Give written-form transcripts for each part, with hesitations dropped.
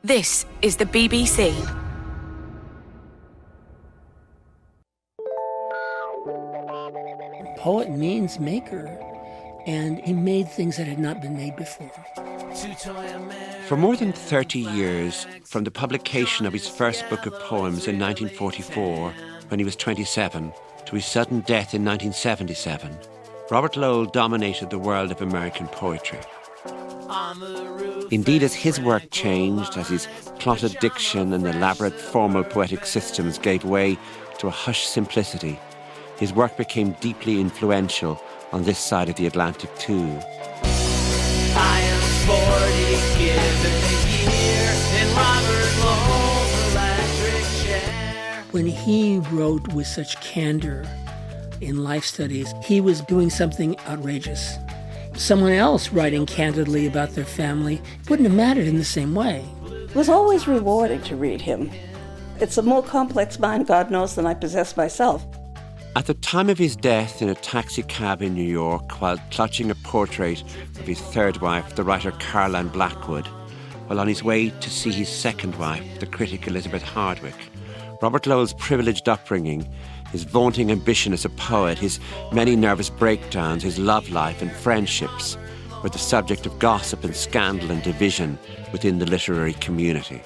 This is the BBC. Poet means maker, and he made things that had not been made before. For more than 30 years, from the publication of his first book of poems in 1944, when he was 27, to his sudden death in 1977, Robert Lowell dominated the world of American poetry. Indeed, as his work changed, as his plotted diction and elaborate formal poetic systems gave way to a hushed simplicity, his work became deeply influential on this side of the Atlantic too. I am 40, given a year in Robert Lowell's electric chair. When he wrote with such candor in Life Studies, he was doing something outrageous. Someone else writing candidly about their family wouldn't have mattered in the same way. It was always rewarding to read him. It's a more complex mind, God knows, than I possess myself. At the time of his death in a taxi cab in New York, while clutching a portrait of his third wife, the writer Caroline Blackwood, while on his way to see his second wife, the critic Elizabeth Hardwick, Robert Lowell's privileged upbringing, his vaunting ambition as a poet, his many nervous breakdowns, his love life and friendships were the subject of gossip and scandal and division within the literary community.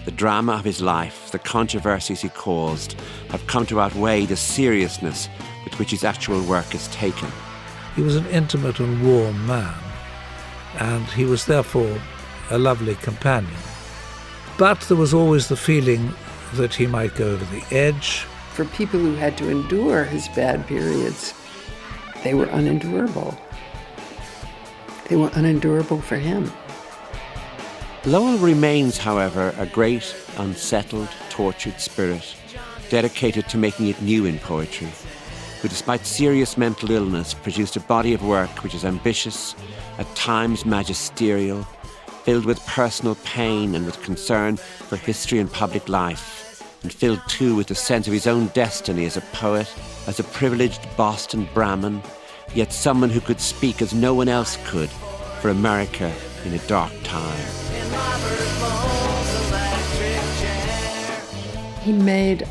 The drama of his life, the controversies he caused, have come to outweigh the seriousness with which his actual work is taken. He was an intimate and warm man, and he was therefore a lovely companion. But there was always the feeling that he might go over the edge. For people who had to endure his bad periods, they were unendurable. They were unendurable for him. Lowell remains, however, a great, unsettled, tortured spirit, dedicated to making it new in poetry, who, despite serious mental illness, produced a body of work which is ambitious, at times magisterial, filled with personal pain and with concern for history and public life, and filled too with the sense of his own destiny as a poet, as a privileged Boston Brahmin, yet someone who could speak as no one else could for America in a dark time. He made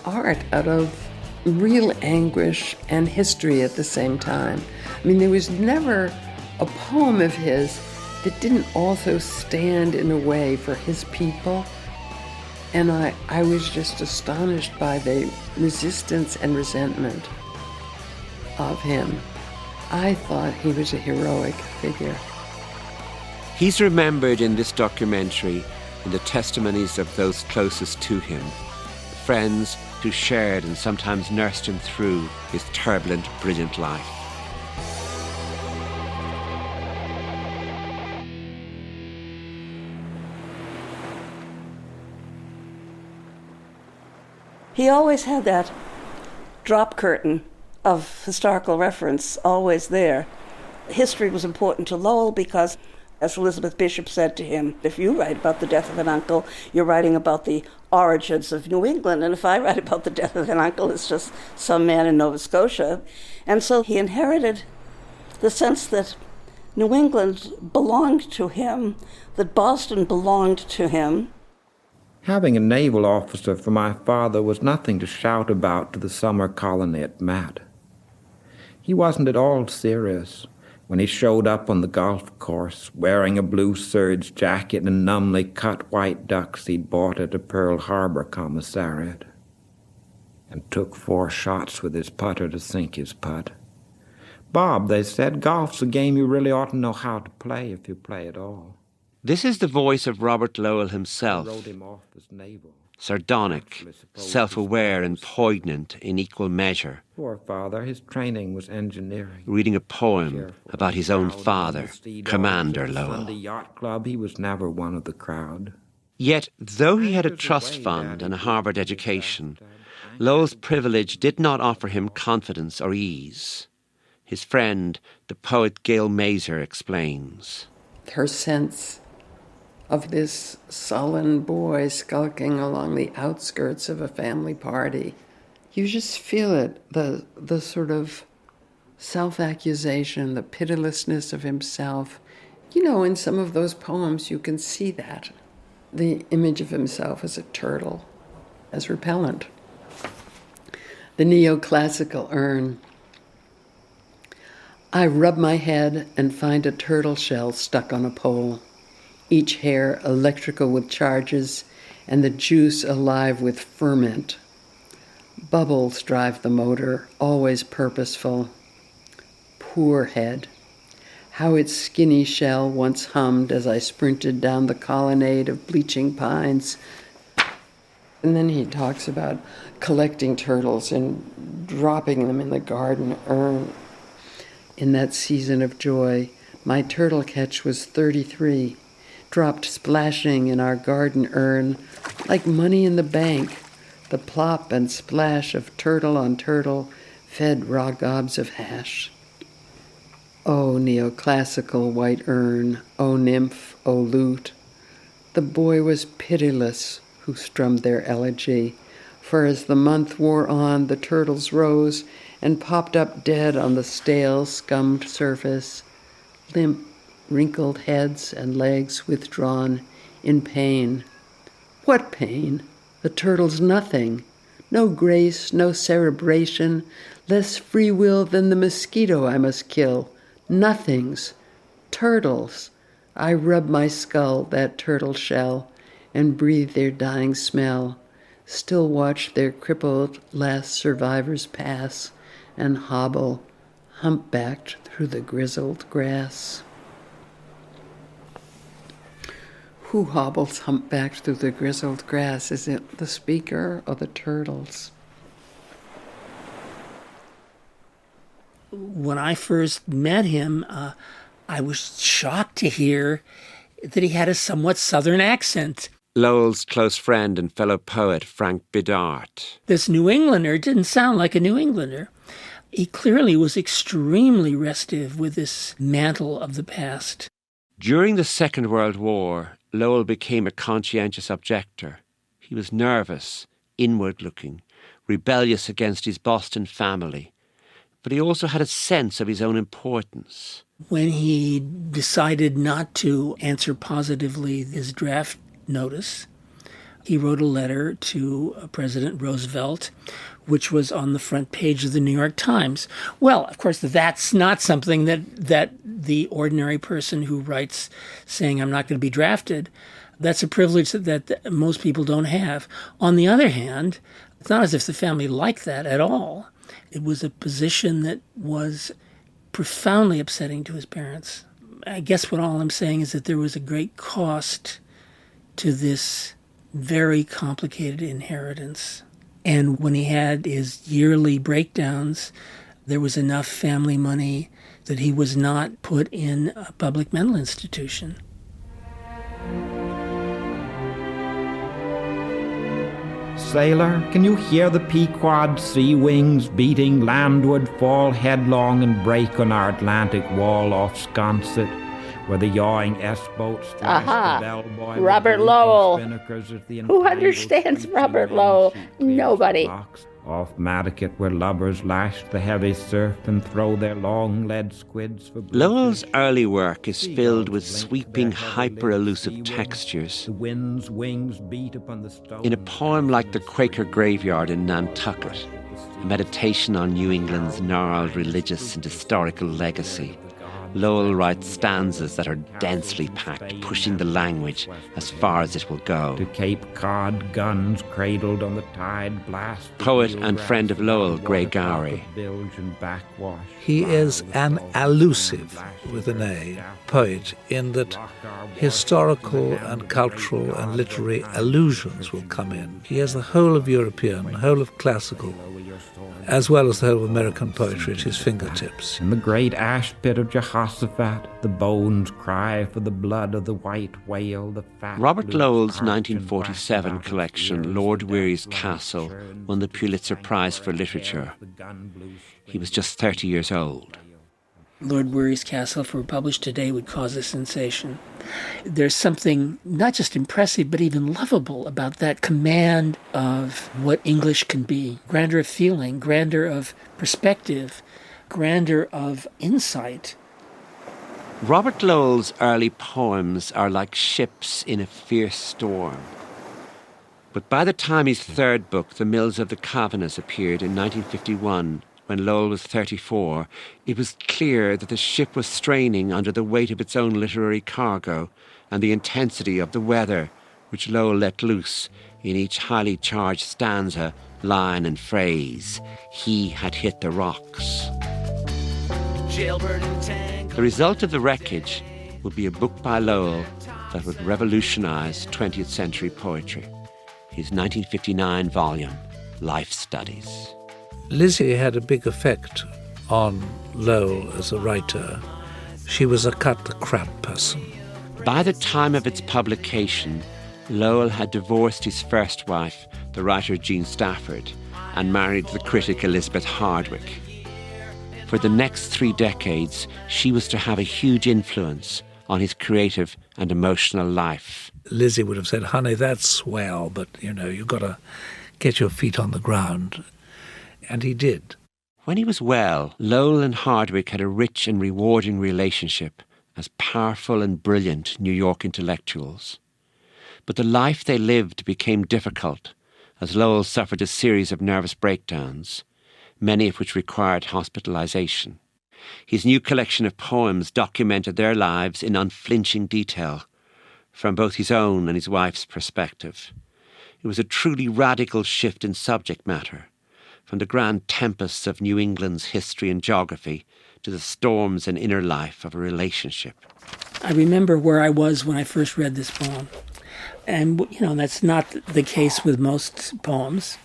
art out of real anguish and history at the same time. I mean, there was never a poem of his that didn't also stand in a way for his people. And I was just astonished by the resistance and resentment of him. I thought he was a heroic figure. He's remembered in this documentary in the testimonies of those closest to him, friends who shared and sometimes nursed him through his turbulent, brilliant life. He always had that drop curtain of historical reference always there. History was important to Lowell because, as Elizabeth Bishop said to him, if you write about the death of an uncle, you're writing about the origins of New England. And if I write about the death of an uncle, it's just some man in Nova Scotia. And so he inherited the sense that New England belonged to him, that Boston belonged to him. Having a naval officer for my father was nothing to shout about to the summer colony at Matt. He wasn't at all serious when he showed up on the golf course wearing a blue serge jacket and numbly cut white ducks he'd bought at a Pearl Harbor commissariat, and took 4 shots with his putter to sink his putt. Bob, they said, golf's a game you really ought to know how to play if you play at all. This is the voice of Robert Lowell himself, sardonic, self-aware and poignant in equal measure. Poor father, his training was engineering. Reading a poem about his own father, Commander Lowell. Sunday yacht club, he was never one of the crowd. Yet, though he had a trust fund and a Harvard education, Lowell's privilege did not offer him confidence or ease. His friend, the poet Gail Mazer, explains. Her sense of this sullen boy skulking along the outskirts of a family party. You just feel it, the sort of self-accusation, the pitilessness of himself. You know, in some of those poems you can see that. the image of himself as a turtle, as repellent. The neoclassical urn. I rub my head and find a turtle shell stuck on a pole, each hair electrical with charges and the juice alive with ferment. Bubbles drive the motor, always purposeful. Poor head. How its skinny shell once hummed as I sprinted down the colonnade of bleaching pines. And then he talks about collecting turtles and dropping them in the garden urn. In that season of joy, my turtle catch was 33, dropped splashing in our garden urn like money in the bank. The plop and splash of turtle on turtle fed raw gobs of hash. O neoclassical white urn, O nymph, O lute, the boy was pitiless who strummed their elegy, for as the month wore on, the turtles rose and popped up dead on the stale, scummed surface, limp, wrinkled heads and legs withdrawn in pain. What pain? The turtle's nothing. No grace, no cerebration, less free will than the mosquito I must kill. Nothings. Turtles. I rub my skull, that turtle shell, and breathe their dying smell, still watch their crippled last survivors pass and hobble, humpbacked through the grizzled grass. Who hobbles humpbacked through the grizzled grass? Is it the speaker or the turtles? When I first met him, I was shocked to hear that he had a somewhat southern accent. Lowell's close friend and fellow poet, Frank Bidart. This New Englander didn't sound like a New Englander. He clearly was extremely restive with this mantle of the past. During the Second World War, Lowell became a conscientious objector. He was nervous, inward-looking, rebellious against his Boston family. But he also had a sense of his own importance. When he decided not to answer positively his draft notice, he wrote a letter to President Roosevelt, which was on the front page of the New York Times. Well, of course, that's not something that the ordinary person who writes saying, I'm not going to be drafted, that's a privilege that most people don't have. On the other hand, it's not as if the family liked that at all. It was a position that was profoundly upsetting to his parents. I guess what all I'm saying is that there was a great cost to this very complicated inheritance. And when he had his yearly breakdowns, there was enough family money that he was not put in a public mental institution. Sailor, can you hear the Pequod sea wings beating landward, fall headlong and break on our Atlantic wall off Sconset, where the yawing S-boats thrash the bellboy? Robert Lowell. Who understands Robert Lowell? Nobody. Off Nantucket, where lubbers lash the heavy surf and throw their long lead squids for blue. Lowell's early work is filled with sweeping, hyper-elusive textures. The wind's wings beat upon the stone. In a poem like The Quaker Graveyard in Nantucket, a meditation on New England's gnarled religious and historical legacy, Lowell writes stanzas that are densely packed, pushing the language as far as it will go. To Cape Cod, guns cradled on the tide blast. Poet and friend of Lowell, Gray Gowrie. He is an allusive, with an A, poet, in that historical and cultural and literary allusions will come in. He has the whole of European, the whole of classical, as well as the whole of American poetry at his fingertips. In the great ash pit of Jehoshaphat, the bones cry for the blood of the white whale, the fat... Robert Lowell's 1947 collection, Lord Weary's Castle, won the Pulitzer Prize for Literature. He was just 30 years old. Lord Weary's Castle, if it were published today, would cause a sensation. There's something not just impressive, but even lovable about that command of what English can be. Grandeur of feeling, grandeur of perspective, grandeur of insight. Robert Lowell's early poems are like ships in a fierce storm. But by the time his third book, The Mills of the Cavanagh, appeared in 1951, when Lowell was 34, it was clear that the ship was straining under the weight of its own literary cargo and the intensity of the weather, which Lowell let loose in each highly charged stanza, line and phrase. He had hit the rocks. The result of The Wreckage would be a book by Lowell that would revolutionise 20th century poetry. His 1959 volume, Life Studies. Lizzie had a big effect on Lowell as a writer. She was a cut-the-crap person. By the time of its publication, Lowell had divorced his first wife, the writer Jean Stafford, and married the critic Elizabeth Hardwick. For the next 3 decades, she was to have a huge influence on his creative and emotional life. Lizzie would have said, honey, that's swell, but, you've got to get your feet on the ground. And he did. When he was well, Lowell and Hardwick had a rich and rewarding relationship as powerful and brilliant New York intellectuals. But the life they lived became difficult as Lowell suffered a series of nervous breakdowns, many of which required hospitalization. His new collection of poems documented their lives in unflinching detail, from both his own and his wife's perspective. It was a truly radical shift in subject matter, from the grand tempests of New England's history and geography to the storms and inner life of a relationship. I remember where I was when I first read this poem. And, that's not the case with most poems.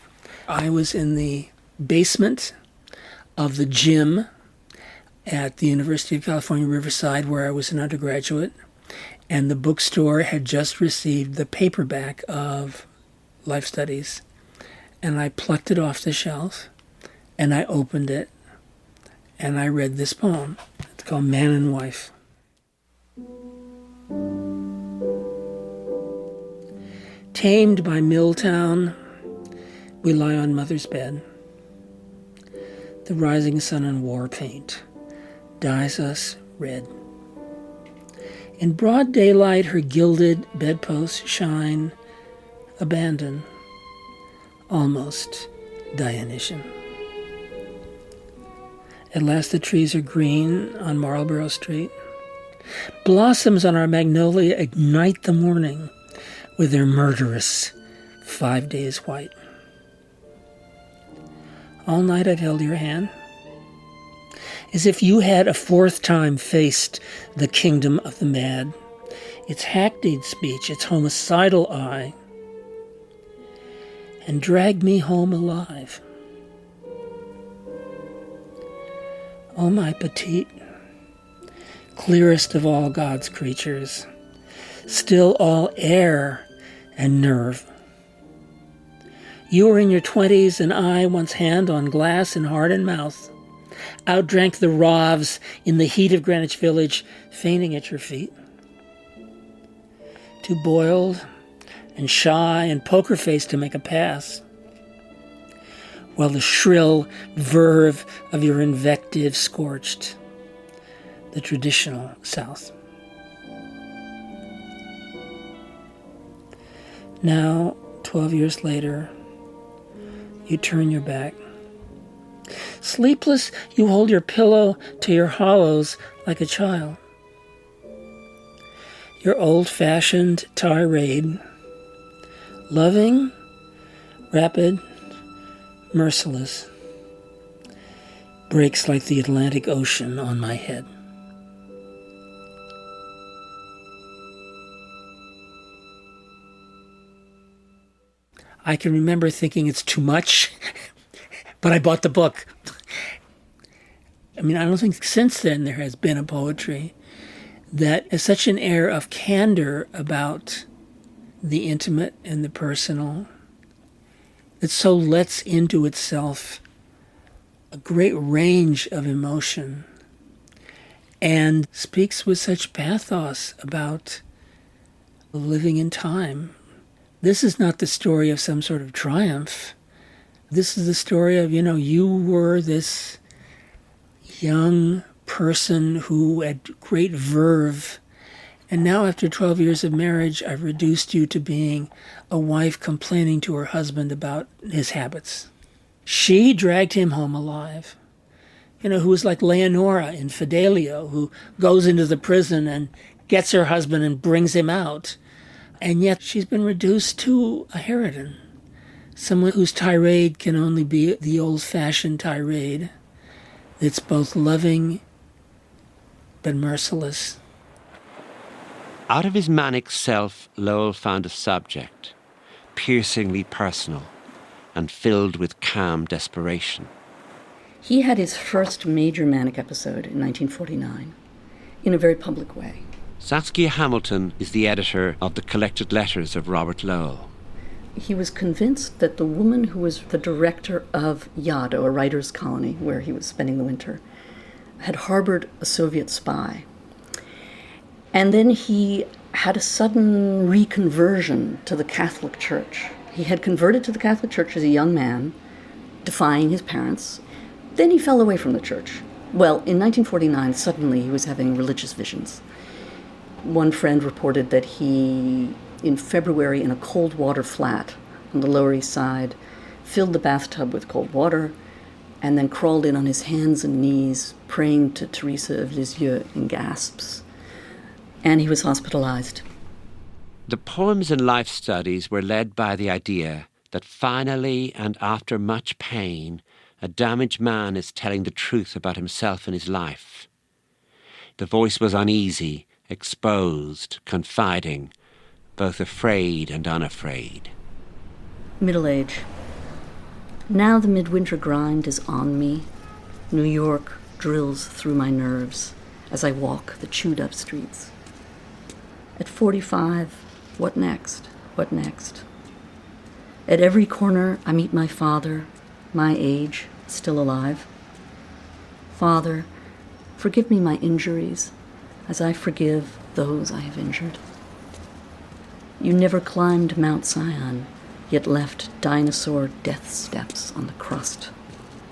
I was in the basement of the gym at the University of California, Riverside, where I was an undergraduate. And the bookstore had just received the paperback of Life Studies. And I plucked it off the shelf, and I opened it, and I read this poem. It's called Man and Wife. Tamed by Milltown, we lie on mother's bed. The rising sun in war paint dyes us red. In broad daylight, her gilded bedposts shine, abandoned, almost Dionysian. At last the trees are green on Marlborough Street. Blossoms on our magnolia ignite the morning with their murderous 5 days white. All night I've held your hand, as if you had a fourth time faced the kingdom of the mad, its hackneyed speech, its homicidal eye, and dragged me home alive. Oh, my petite, clearest of all God's creatures, still all air and nerve. You were in your 20s, and I, once hand on glass and heart and mouth, outdrank the Ravs in the heat of Greenwich Village, fainting at your feet. Too boiled and shy and poker-faced to make a pass, while the shrill verve of your invective scorched the traditional South. Now, 12 years later, you turn your back. Sleepless, you hold your pillow to your hollows like a child. Your old-fashioned tirade, loving, rapid, merciless, breaks like the Atlantic Ocean on my head. I can remember thinking it's too much, but I bought the book. I mean, I don't think since then there has been a poetry that has such an air of candor about the intimate and the personal, that so lets into itself a great range of emotion and speaks with such pathos about living in time. This is not the story of some sort of triumph. This is the story of, you were this young person who had great verve. And now after 12 years of marriage, I've reduced you to being a wife complaining to her husband about his habits. She dragged him home alive. Who was like Leonora in Fidelio, who goes into the prison and gets her husband and brings him out. And yet she's been reduced to a harridan, someone whose tirade can only be the old-fashioned tirade. It's both loving but merciless. Out of his manic self, Lowell found a subject, piercingly personal and filled with calm desperation. He had his first major manic episode in 1949, in a very public way. Saskia Hamilton is the editor of the collected letters of Robert Lowell. He was convinced that the woman who was the director of Yado, a writer's colony where he was spending the winter, had harbored a Soviet spy. And then he had a sudden reconversion to the Catholic Church. He had converted to the Catholic Church as a young man, defying his parents. Then he fell away from the church. Well, in 1949, suddenly he was having religious visions. One friend reported that he, in February, in a cold water flat on the Lower East Side, filled the bathtub with cold water and then crawled in on his hands and knees, praying to Teresa of Lisieux in gasps. And he was hospitalized. The poems and life studies were led by the idea that finally and after much pain, a damaged man is telling the truth about himself and his life. The voice was uneasy, exposed, confiding, both afraid and unafraid. Middle age. Now the midwinter grind is on me. New York drills through my nerves as I walk the chewed-up streets. At 45, what next? What next? At every corner, I meet my father, my age, still alive. Father, forgive me my injuries, as I forgive those I have injured. You never climbed Mount Sion, yet left dinosaur death steps on the crust,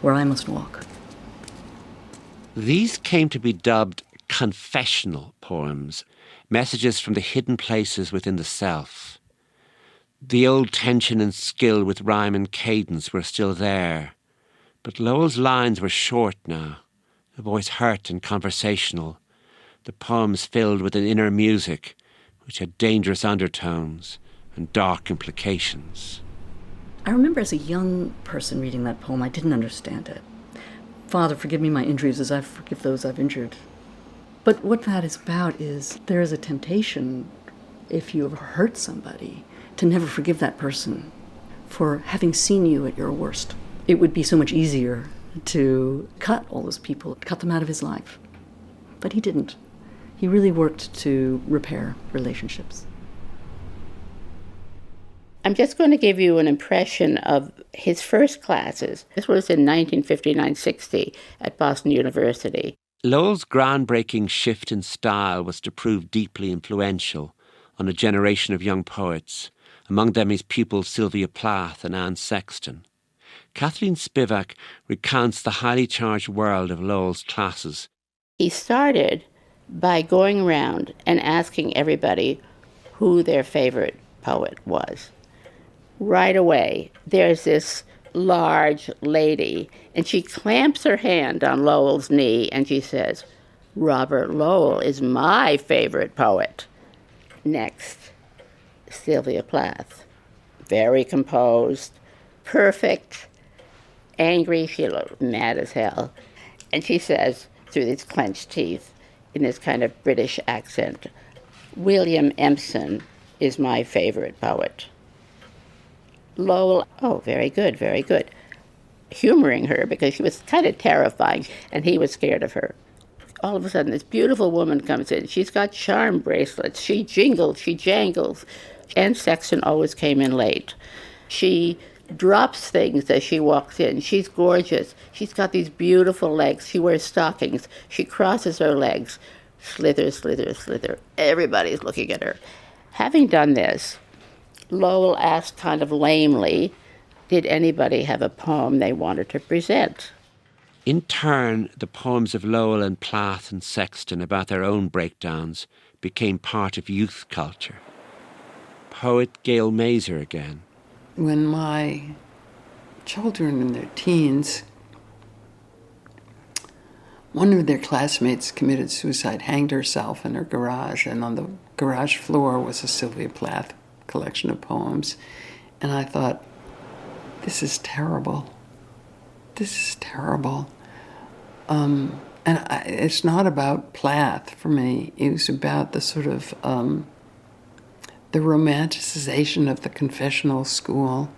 where I must walk. These came to be dubbed confessional poems, messages from the hidden places within the self. The old tension and skill with rhyme and cadence were still there, but Lowell's lines were short now, the voice hurt and conversational, the poems filled with an inner music which had dangerous undertones and dark implications. I remember as a young person reading that poem, I didn't understand it. Father, forgive me my injuries as I forgive those I've injured. But what that is about is there is a temptation, if you have hurt somebody, to never forgive that person for having seen you at your worst. It would be so much easier to cut all those people, cut them out of his life. But he didn't. He really worked to repair relationships. I'm just going to give you an impression of his first classes. This was in 1959-60 at Boston University. Lowell's groundbreaking shift in style was to prove deeply influential on a generation of young poets, among them his pupils Sylvia Plath and Anne Sexton. Kathleen Spivak recounts the highly charged world of Lowell's classes. He started by going around and asking everybody who their favorite poet was. Right away, there's this large lady, and she clamps her hand on Lowell's knee, and she says, "Robert Lowell is my favorite poet." Next, Sylvia Plath. Very composed, perfect, angry, she looked mad as hell. And she says, through these clenched teeth, in this kind of British accent, "William Empson is my favorite poet." Lowell, oh, very good, very good. Humoring her because she was kind of terrifying and he was scared of her. All of a sudden, this beautiful woman comes in. She's got charm bracelets. She jingles, she jangles. And Sexton always came in late. She drops things as she walks in. She's gorgeous. She's got these beautiful legs. She wears stockings. She crosses her legs. Slither, slither, slither. Everybody's looking at her. Having done this, Lowell asked kind of lamely, did anybody have a poem they wanted to present? In turn, the poems of Lowell and Plath and Sexton about their own breakdowns became part of youth culture. Poet Gail Mazer again. When my children in their teens, one of their classmates committed suicide, hanged herself in her garage, and on the garage floor was a Sylvia Plath collection of poems. And I thought, this is terrible. This is terrible. It's not about Plath for me. It was about the sort of the romanticization of the confessional school.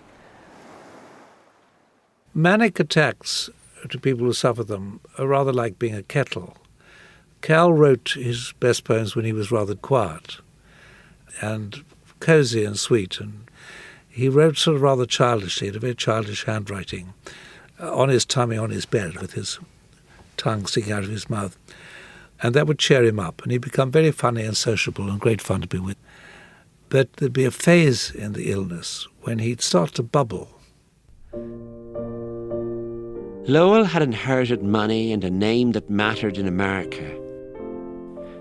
Manic attacks to people who suffer them are rather like being a kettle. Cal wrote his best poems when he was rather quiet and cosy and sweet, and he wrote sort of rather childishly, in a very childish handwriting, on his tummy, on his bed, with his tongue sticking out of his mouth. And that would cheer him up, and he'd become very funny and sociable and great fun to be with. But there'd be a phase in the illness when he'd start to bubble. Lowell had inherited money and a name that mattered in America,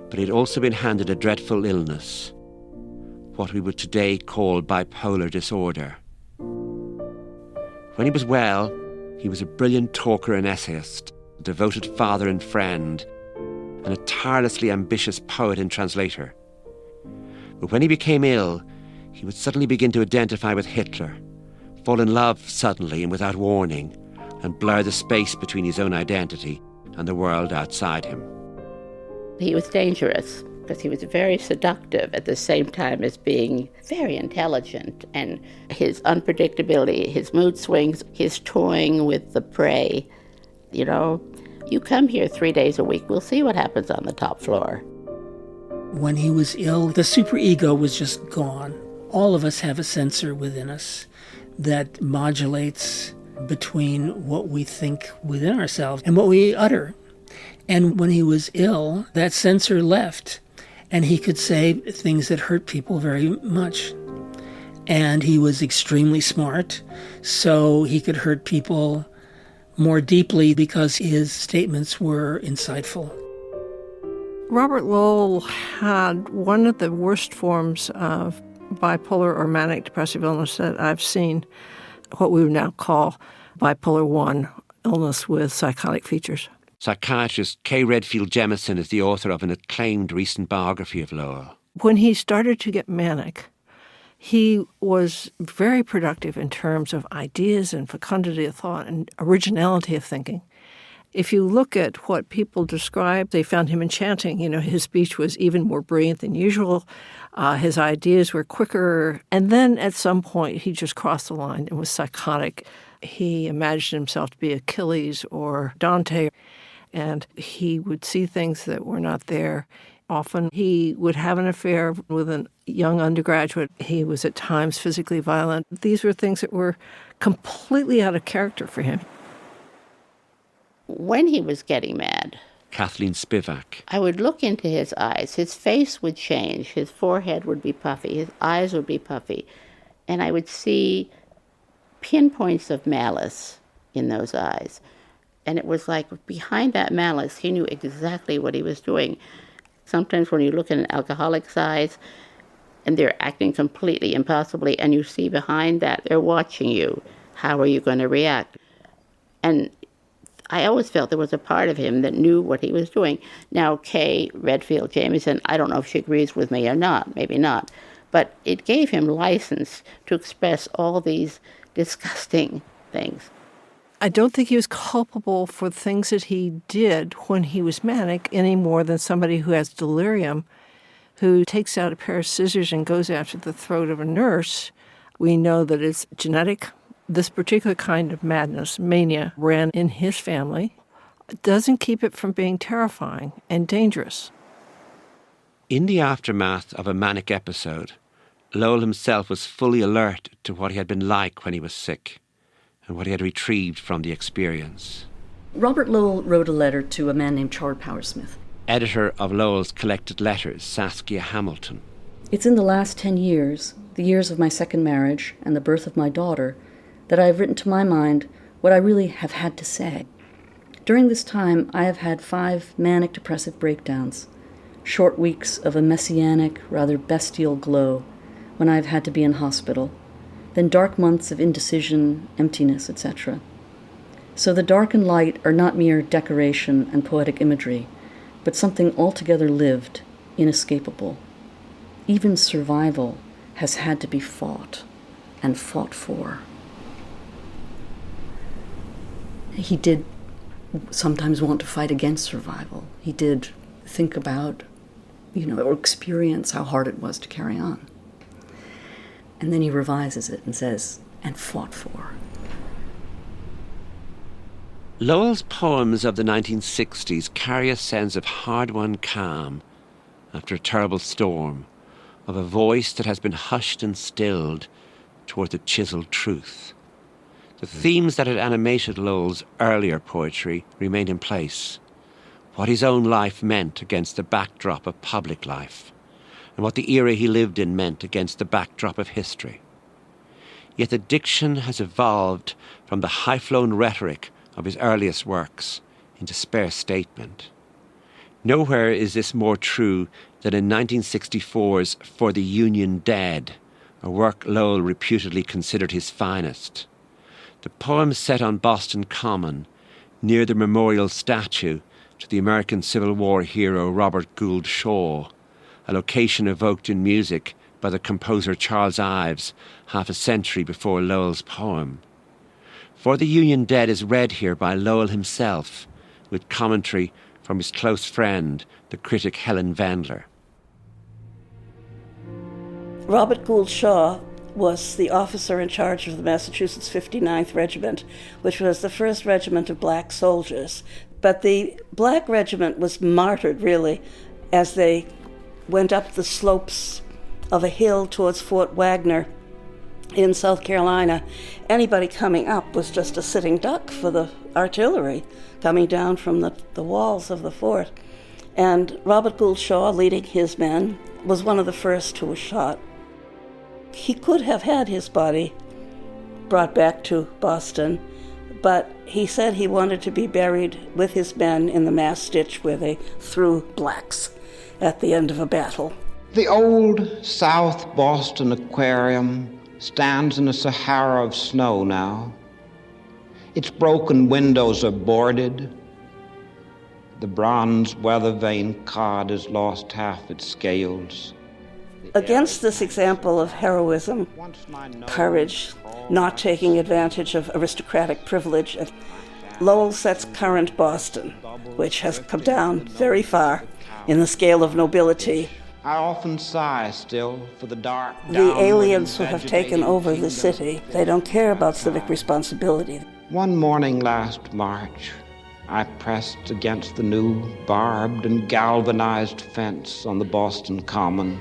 but he'd also been handed a dreadful illness, what we would today call bipolar disorder. When he was well, he was a brilliant talker and essayist, a devoted father and friend, and a tirelessly ambitious poet and translator. But when he became ill, he would suddenly begin to identify with Hitler, fall in love suddenly and without warning, and blur the space between his own identity and the world outside him. He was dangerous because he was very seductive at the same time as being very intelligent, and his unpredictability, his mood swings, his toying with the prey. You know, you come here 3 days a week, we'll see what happens on the top floor. When he was ill, the superego was just gone. All of us have a sensor within us that modulates between what we think within ourselves and what we utter. And when he was ill, that sensor left, and he could say things that hurt people very much. And he was extremely smart, so he could hurt people more deeply because his statements were insightful. Robert Lowell had one of the worst forms of bipolar or manic depressive illness that I've seen, what we would now call bipolar 1, illness with psychotic features. Psychiatrist Kay Redfield Jemison is the author of an acclaimed recent biography of Lowell. When he started to get manic, he was very productive in terms of ideas and fecundity of thought and originality of thinking. If you look at what people describe, they found him enchanting. You know, his speech was even more brilliant than usual. His ideas were quicker. And then at some point, he just crossed the line and was psychotic. He imagined himself to be Achilles or Dante, and he would see things that were not there. Often he would have an affair with a young undergraduate. He was at times physically violent. These were things that were completely out of character for him. When he was getting mad, Kathleen Spivak. I would look into his eyes. His face would change. His forehead would be puffy. His eyes would be puffy. And I would see pinpoints of malice in those eyes. And it was like behind that malice, he knew exactly what he was doing. Sometimes when you look in an alcoholic's eyes and they're acting completely impossibly, and you see behind that, they're watching you. How are you going to react? And I always felt there was a part of him that knew what he was doing. Now, Kay Redfield Jamieson, I don't know if she agrees with me or not, maybe not, but it gave him license to express all these disgusting things. I don't think he was culpable for things that he did when he was manic any more than somebody who has delirium, who takes out a pair of scissors and goes after the throat of a nurse. We know that it's genetic. This particular kind of madness, mania, ran in his family. It doesn't keep it from being terrifying and dangerous. In the aftermath of a manic episode, Lowell himself was fully alert to what he had been like when he was sick and what he had retrieved from the experience. Robert Lowell wrote a letter to a man named Charles Powersmith. Editor of Lowell's collected letters, Saskia Hamilton. It's in the last 10 years, the years of my second marriage and the birth of my daughter, that I have written to my mind what I really have had to say. During this time, I have had 5 manic depressive breakdowns, short weeks of a messianic, rather bestial glow when I've had to be in hospital, then dark months of indecision, emptiness, etc. So the dark and light are not mere decoration and poetic imagery, but something altogether lived, inescapable. Even survival has had to be fought and fought for. He did sometimes want to fight against survival. He did think about, or experience how hard it was to carry on. And then he revises it and says, and fought for. Lowell's poems of the 1960s carry a sense of hard-won calm after a terrible storm, of a voice that has been hushed and stilled toward the chiseled truth. The themes that had animated Lowell's earlier poetry remain in place. What his own life meant against the backdrop of public life, and what the era he lived in meant against the backdrop of history. Yet the diction has evolved from the high-flown rhetoric of his earliest works into spare statement. Nowhere is this more true than in 1964's For the Union Dead, a work Lowell reputedly considered his finest. The poem set on Boston Common, near the memorial statue to the American Civil War hero Robert Gould Shaw, a location evoked in music by the composer Charles Ives half a century before Lowell's poem. For the Union Dead is read here by Lowell himself, with commentary from his close friend, the critic Helen Vendler. Robert Gould Shaw was the officer in charge of the Massachusetts 59th Regiment, which was the first regiment of black soldiers. But the black regiment was martyred, really, as they went up the slopes of a hill towards Fort Wagner in South Carolina. Anybody coming up was just a sitting duck for the artillery coming down from the walls of the fort. And Robert Gould Shaw, leading his men, was one of the first who was shot. He could have had his body brought back to Boston, but he said he wanted to be buried with his men in the mass ditch where they threw blacks at the end of a battle. The old South Boston Aquarium stands in a Sahara of snow now. Its broken windows are boarded. The bronze weather-vane cod has lost half its scales. Against this example of heroism, courage, not taking advantage of aristocratic privilege, Lowell sets current Boston, which has come down very far in the scale of nobility. I often sigh still for the dark. The aliens who have taken over the city, they don't care about civic responsibility. One morning last March, I pressed against the new barbed and galvanized fence on the Boston Common.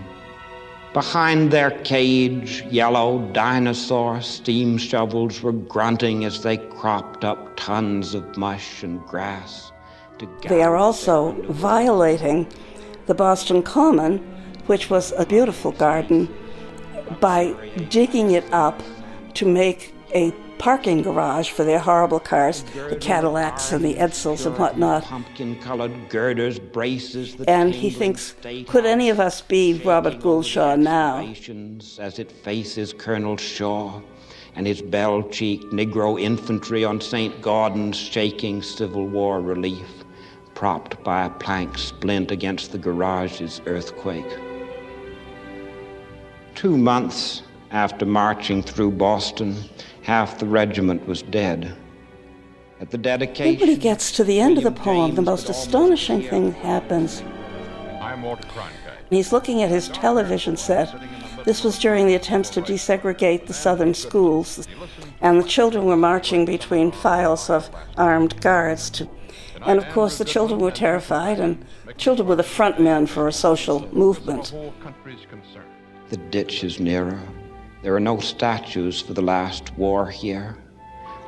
Behind their cage, yellow dinosaur steam shovels were grunting as they cropped up tons of mush and grass. They are also violating the Boston Common, which was a beautiful garden, by digging it up to make a parking garage for their horrible cars, the Cadillacs and the Edsels and whatnot. Pumpkin-colored girders, braces, and he thinks, could any of us be Robert Gould Shaw now? As it faces Colonel Shaw and his bell-cheeked Negro infantry on St. Gaudens shaking Civil War relief, propped by a plank splint against the garage's earthquake. 2 months after marching through Boston, half the regiment was dead. At the dedication, when he gets to the end of the poem, the most astonishing thing happens. He's looking at his television set. This was during the attempts to desegregate the southern schools, and the children were marching between files of armed guards. And of course the children were terrified, and children were the front men for a social movement. The ditch is nearer. There are no statues for the last war here.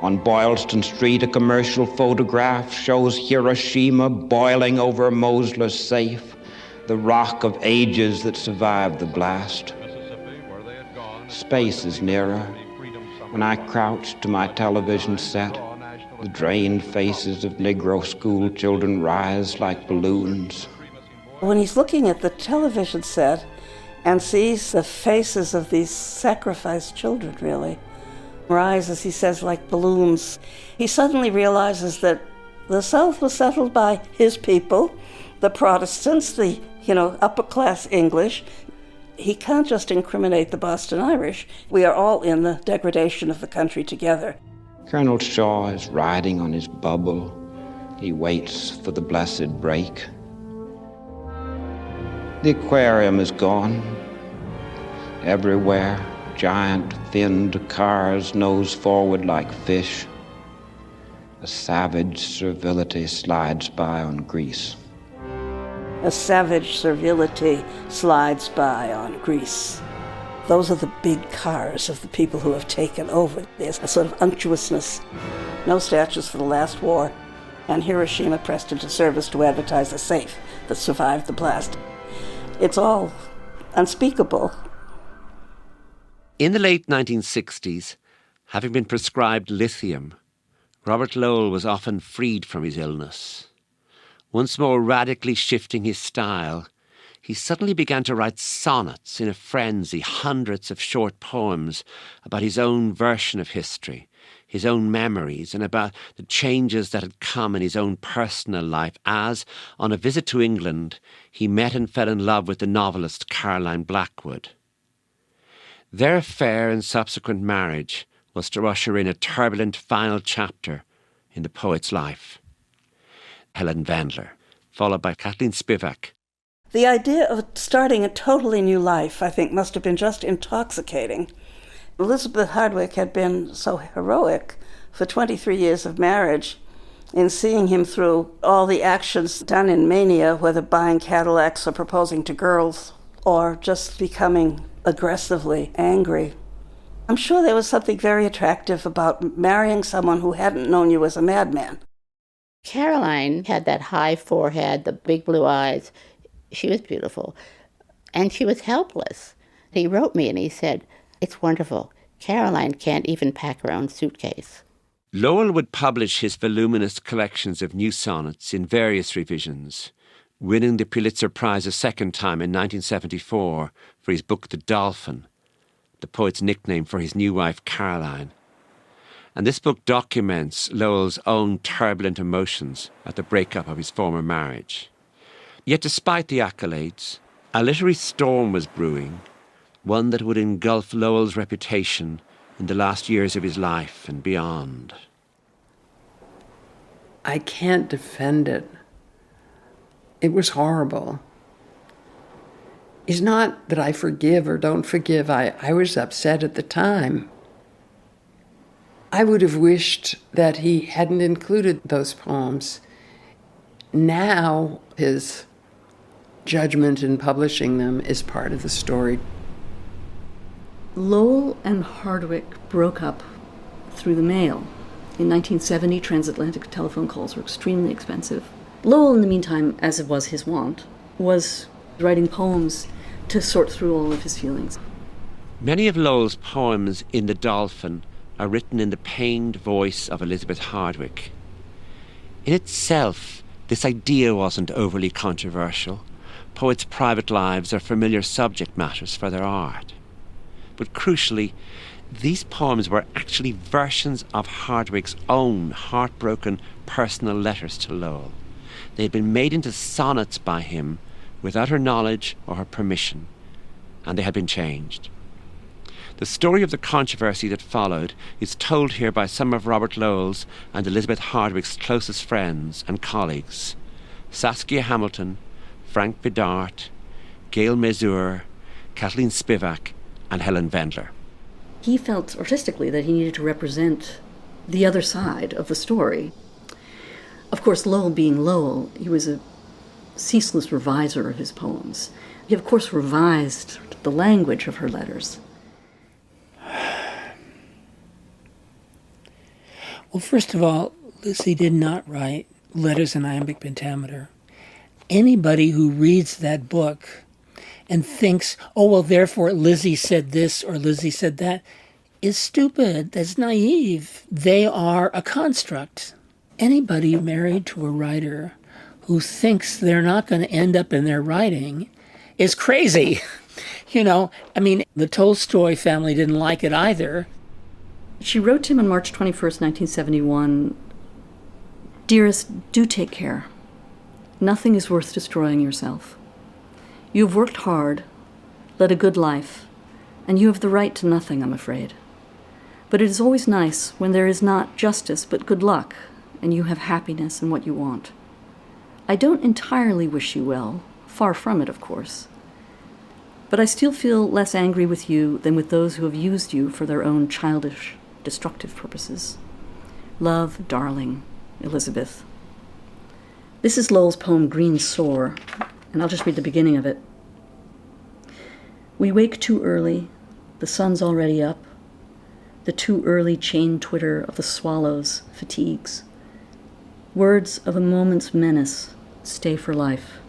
On Boylston Street, a commercial photograph shows Hiroshima boiling over a Mosler safe, the rock of ages that survived the blast. Space is nearer. When I crouch to my television set, The drained faces of Negro school children rise like balloons. When he's looking at the television set and sees the faces of these sacrificed children, really, rise, as he says, like balloons, he suddenly realizes that the South was settled by his people, the Protestants, the, upper-class English. He can't just incriminate the Boston Irish. We are all in the degradation of the country together. Colonel Shaw is riding on his bubble. He waits for the blessed break. The aquarium is gone. Everywhere, giant finned cars nose forward like fish. A savage servility slides by on Greece. A savage servility slides by on Greece. Those are the big cars of the people who have taken over. There's a sort of unctuousness. No statues for the last war, and Hiroshima pressed into service to advertise a safe that survived the blast. It's all unspeakable. In the late 1960s, having been prescribed lithium, Robert Lowell was often freed from his illness. Once more radically shifting his style, he suddenly began to write sonnets in a frenzy, hundreds of short poems about his own version of history, his own memories, and about the changes that had come in his own personal life as, on a visit to England, he met and fell in love with the novelist Caroline Blackwood. Their affair and subsequent marriage was to usher in a turbulent final chapter in the poet's life. Helen Vendler, followed by Kathleen Spivak. The idea of starting a totally new life, I think, must have been just intoxicating. Elizabeth Hardwick had been so heroic for 23 years of marriage in seeing him through all the actions done in mania, whether buying Cadillacs or proposing to girls or just becoming aggressively angry. I'm sure there was something very attractive about marrying someone who hadn't known you as a madman. Caroline had that high forehead, the big blue eyes. She was beautiful. And she was helpless. He wrote me and he said, "It's wonderful. Caroline can't even pack her own suitcase." Lowell would publish his voluminous collections of new sonnets in various revisions, winning the Pulitzer Prize a second time in 1974 for his book The Dolphin, the poet's nickname for his new wife Caroline. And this book documents Lowell's own turbulent emotions at the breakup of his former marriage. Yet despite the accolades, a literary storm was brewing, one that would engulf Lowell's reputation in the last years of his life and beyond. I can't defend it. It was horrible. It's not that I forgive or don't forgive. I was upset at the time. I would have wished that he hadn't included those poems. Now his judgment in publishing them is part of the story. Lowell and Hardwick broke up through the mail. In 1970, transatlantic telephone calls were extremely expensive. Lowell, in the meantime, as it was his wont, was writing poems to sort through all of his feelings. Many of Lowell's poems in The Dolphin are written in the pained voice of Elizabeth Hardwick. In itself, this idea wasn't overly controversial. Poets' private lives are familiar subject matters for their art. But crucially, these poems were actually versions of Hardwick's own heartbroken personal letters to Lowell. They had been made into sonnets by him without her knowledge or her permission, and they had been changed. The story of the controversy that followed is told here by some of Robert Lowell's and Elizabeth Hardwick's closest friends and colleagues, Saskia Hamilton, Frank Bidart, Gail Mazur, Kathleen Spivak, and Helen Vendler. He felt artistically that he needed to represent the other side of the story. Of course, Lowell being Lowell, he was a ceaseless reviser of his poems. He, of course, revised the language of her letters. Well, first of all, Lucy did not write letters in iambic pentameter. Anybody who reads that book and thinks, oh, well, therefore Lizzie said this or Lizzie said that, is stupid. That's naive. They are a construct. Anybody married to a writer who thinks they're not going to end up in their writing is crazy. The Tolstoy family didn't like it either. She wrote to him on March 21st, 1971, "Dearest, do take care. Nothing is worth destroying yourself. You have worked hard, led a good life, and you have the right to nothing, I'm afraid. But it is always nice when there is not justice but good luck, and you have happiness in what you want. I don't entirely wish you well, far from it, of course. But I still feel less angry with you than with those who have used you for their own childish, destructive purposes. Love, darling, Elizabeth." This is Lowell's poem Green Sore, and I'll just read the beginning of it. "We wake too early, the sun's already up. The too early chain twitter of the swallows fatigues. Words of a moment's menace stay for life.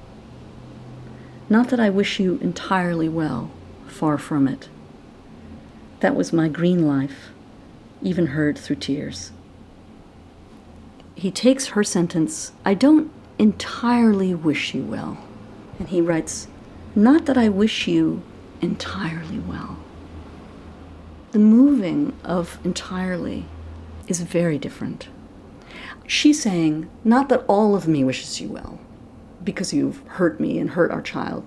Not that I wish you entirely well, far from it. That was my green life, even heard through tears." He takes her sentence, "I don't entirely wish you well," and he writes, "Not that I wish you entirely well." The moving of entirely is very different. She's saying, not that all of me wishes you well, because you've hurt me and hurt our child.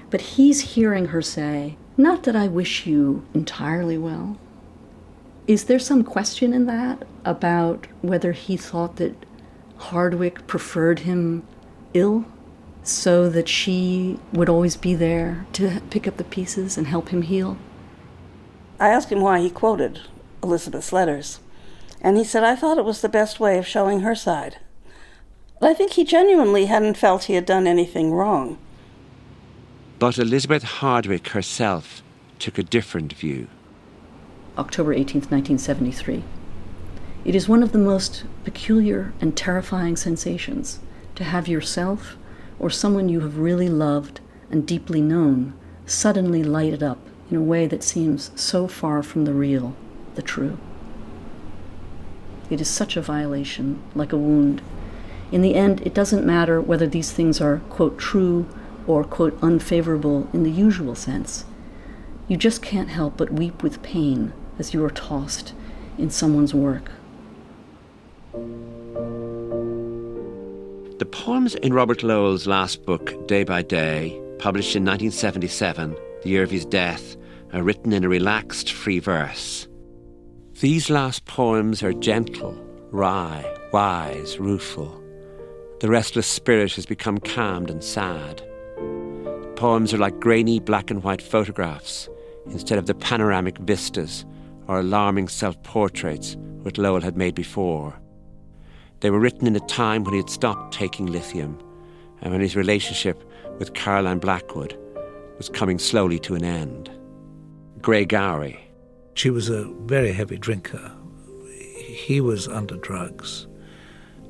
But he's hearing her say, not that I wish you entirely well. Is there some question in that about whether he thought that Hardwick preferred him ill so that she would always be there to pick up the pieces and help him heal? I asked him why he quoted Elizabeth's letters, and he said, "I thought it was the best way of showing her side." But I think he genuinely hadn't felt he had done anything wrong. But Elizabeth Hardwick herself took a different view. October 18th, 1973. "It is one of the most peculiar and terrifying sensations to have yourself or someone you have really loved and deeply known suddenly lighted up in a way that seems so far from the real, the true. It is such a violation, like a wound. In the end, it doesn't matter whether these things are, quote, true or, quote, unfavorable in the usual sense. You just can't help but weep with pain as you are tossed in someone's work." The poems in Robert Lowell's last book, Day by Day, published in 1977, the year of his death, are written in a relaxed, free verse. These last poems are gentle, wry, wise, rueful. The restless spirit has become calmed and sad. The poems are like grainy black and white photographs instead of the panoramic vistas or alarming self-portraits which Lowell had made before. They were written in a time when he had stopped taking lithium and when his relationship with Caroline Blackwood was coming slowly to an end. Grey Gowrie. She was a very heavy drinker. He was under drugs.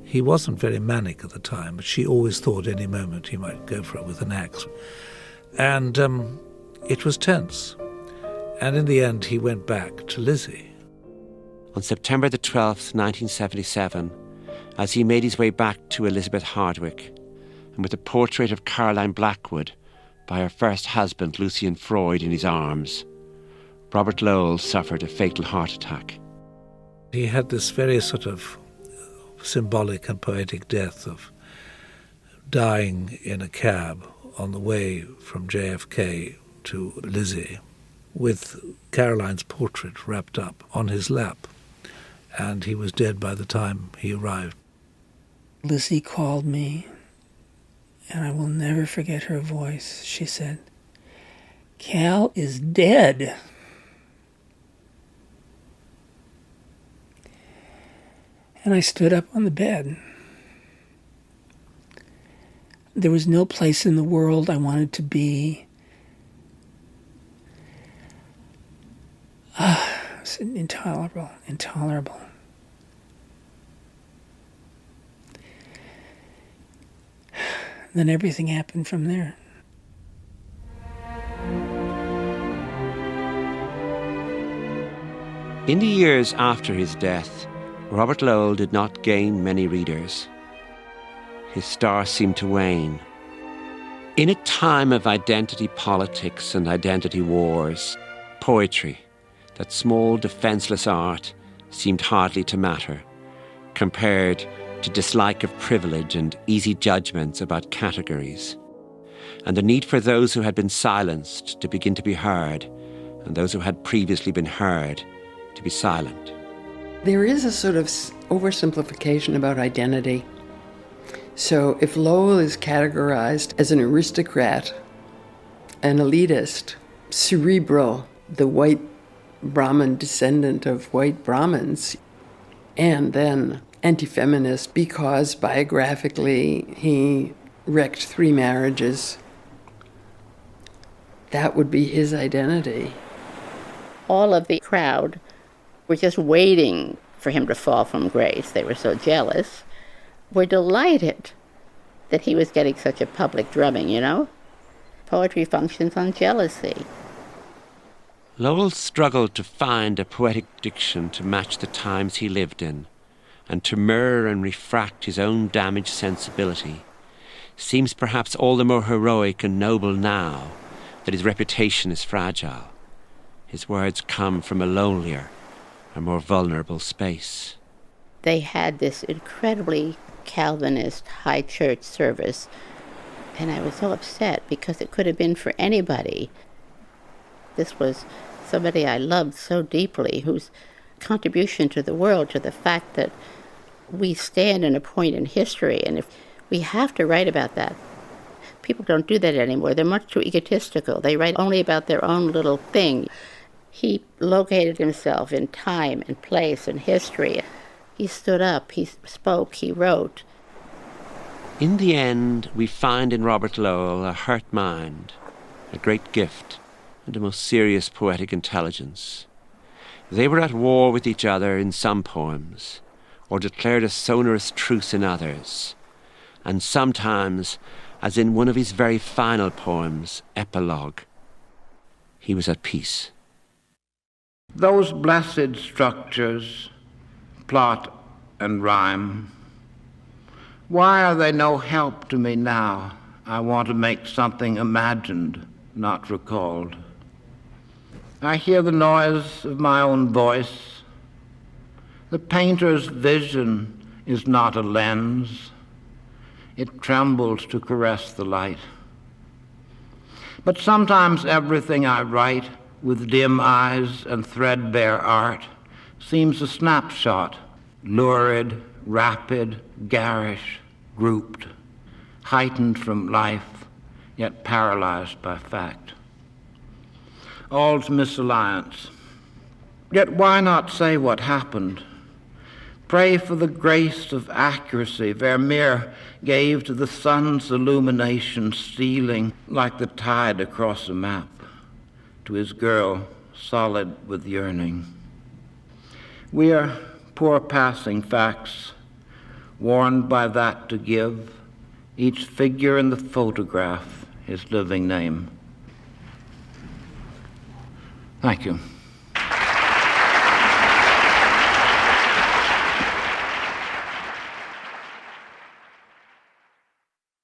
He wasn't very manic at the time, but she always thought any moment he might go for it with an axe. And it was tense. And in the end, he went back to Lizzie. On September the 12th, 1977, as he made his way back to Elizabeth Hardwick, and with a portrait of Caroline Blackwood by her first husband, Lucian Freud, in his arms, Robert Lowell suffered a fatal heart attack. He had this very sort of symbolic and poetic death of dying in a cab on the way from JFK to Lizzie, with Caroline's portrait wrapped up on his lap, and he was dead by the time he arrived. Lizzie called me, and I will never forget her voice. She said, "Cal is dead." And I stood up on the bed. There was no place in the world I wanted to be. It's intolerable, intolerable. Then everything happened from there. In the years after his death, Robert Lowell did not gain many readers. His star seemed to wane. In a time of identity politics and identity wars, poetry, that small defenceless art, seemed hardly to matter, compared to dislike of privilege and easy judgments about categories, and the need for those who had been silenced to begin to be heard, and those who had previously been heard to be silent. There is a sort of oversimplification about identity. So if Lowell is categorized as an aristocrat, an elitist, cerebral, the white Brahmin descendant of white Brahmins, and then anti-feminist because biographically he wrecked 3 marriages, that would be his identity. All of the crowd were just waiting for him to fall from grace. They were so jealous. Were delighted that he was getting such a public drubbing, you know? Poetry functions on jealousy. Lowell struggled to find a poetic diction to match the times he lived in, and to mirror and refract his own damaged sensibility. Seems perhaps all the more heroic and noble now that his reputation is fragile. His words come from a lonelier, a more vulnerable space. They had this incredibly Calvinist high church service, and I was so upset because it could have been for anybody. This was somebody I loved so deeply, whose contribution to the world, to the fact that we stand in a point in history, and if we have to write about that. People don't do that anymore. They're much too egotistical. They write only about their own little thing. He located himself in time and place and history. He stood up, he spoke, he wrote. In the end, we find in Robert Lowell a hurt mind, a great gift, and a most serious poetic intelligence. They were at war with each other in some poems, or declared a sonorous truce in others, and sometimes, as in one of his very final poems, Epilogue, he was at peace. Those blessed structures, plot and rhyme, why are they no help to me now? I want to make something imagined, not recalled. I hear the noise of my own voice. The painter's vision is not a lens. It trembles to caress the light. But sometimes everything I write with dim eyes and threadbare art seems a snapshot, lurid, rapid, garish, grouped, heightened from life, yet paralyzed by fact. All's misalliance. Yet why not say what happened? Pray for the grace of accuracy Vermeer gave to the sun's illumination stealing like the tide across a map, to his girl solid with yearning. We are poor passing facts, warned by that to give each figure in the photograph his living name. Thank you.